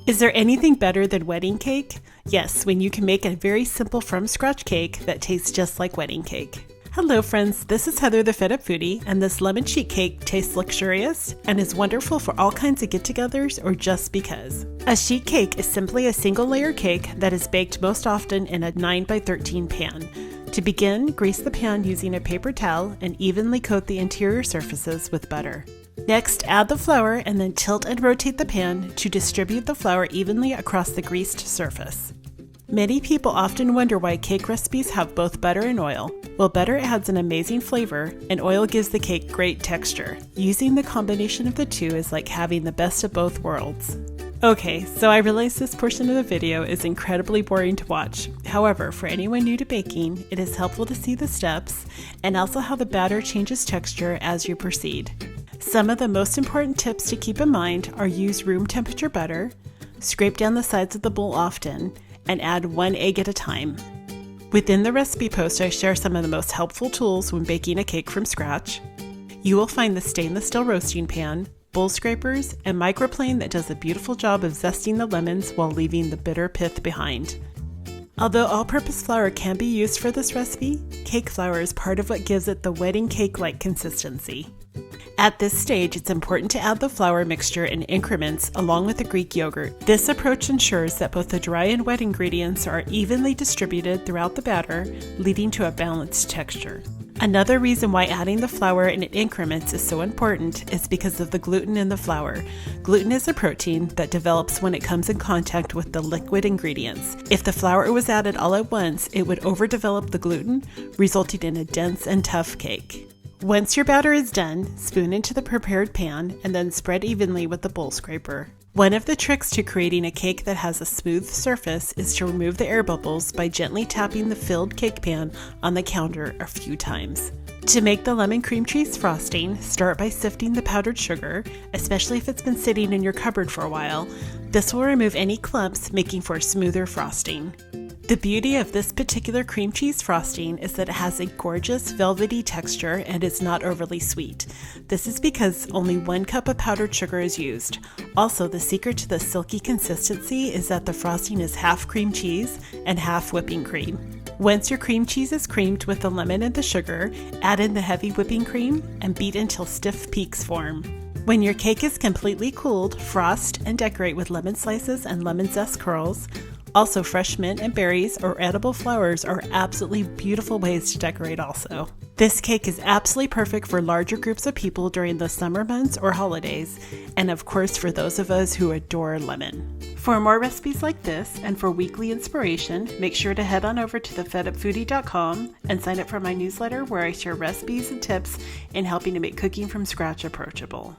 Is there anything better than wedding cake? Yes, when you can make a very simple from-scratch cake that tastes just like wedding cake. Hello friends, this is Heather the Fed Up Foodie, and this lemon sheet cake tastes luxurious and is wonderful for all kinds of get-togethers or just because. A sheet cake is simply a single layer cake that is baked most often in a 9x13 pan. To begin, grease the pan using a paper towel and evenly coat the interior surfaces with butter. Next, add the flour and then tilt and rotate the pan to distribute the flour evenly across the greased surface. Many people often wonder why cake recipes have both butter and oil. Well, butter adds an amazing flavor, and oil gives the cake great texture. Using the combination of the two is like having the best of both worlds. Okay, so I realize this portion of the video is incredibly boring to watch. However, for anyone new to baking, it is helpful to see the steps and also how the batter changes texture as you proceed. Some of the most important tips to keep in mind are use room temperature butter, scrape down the sides of the bowl often, and add 1 egg at a time. Within the recipe post, I share some of the most helpful tools when baking a cake from scratch. You will find the stainless steel roasting pan, bowl scrapers, and microplane that does a beautiful job of zesting the lemons while leaving the bitter pith behind. Although all-purpose flour can be used for this recipe, cake flour is part of what gives it the wedding cake-like consistency. At this stage, it's important to add the flour mixture in increments along with the Greek yogurt. This approach ensures that both the dry and wet ingredients are evenly distributed throughout the batter, leading to a balanced texture. Another reason why adding the flour in increments is so important is because of the gluten in the flour. Gluten is a protein that develops when it comes in contact with the liquid ingredients. If the flour was added all at once, it would overdevelop the gluten, resulting in a dense and tough cake. Once your batter is done, spoon into the prepared pan and then spread evenly with the bowl scraper. One of the tricks to creating a cake that has a smooth surface is to remove the air bubbles by gently tapping the filled cake pan on the counter a few times. To make the lemon cream cheese frosting, start by sifting the powdered sugar, especially if it's been sitting in your cupboard for a while. This will remove any clumps, making for a smoother frosting. The beauty of this particular cream cheese frosting is that it has a gorgeous velvety texture and is not overly sweet. This is because only 1 cup of powdered sugar is used. Also, the secret to the silky consistency is that the frosting is half cream cheese and half whipping cream. Once your cream cheese is creamed with the lemon and the sugar, add in the heavy whipping cream and beat until stiff peaks form. When your cake is completely cooled, frost and decorate with lemon slices and lemon zest curls. Also, fresh mint and berries or edible flowers are absolutely beautiful ways to decorate also. This cake is absolutely perfect for larger groups of people during the summer months or holidays, and of course for those of us who adore lemon. For more recipes like this and for weekly inspiration, make sure to head on over to thefedupfoodie.com and sign up for my newsletter where I share recipes and tips in helping to make cooking from scratch approachable.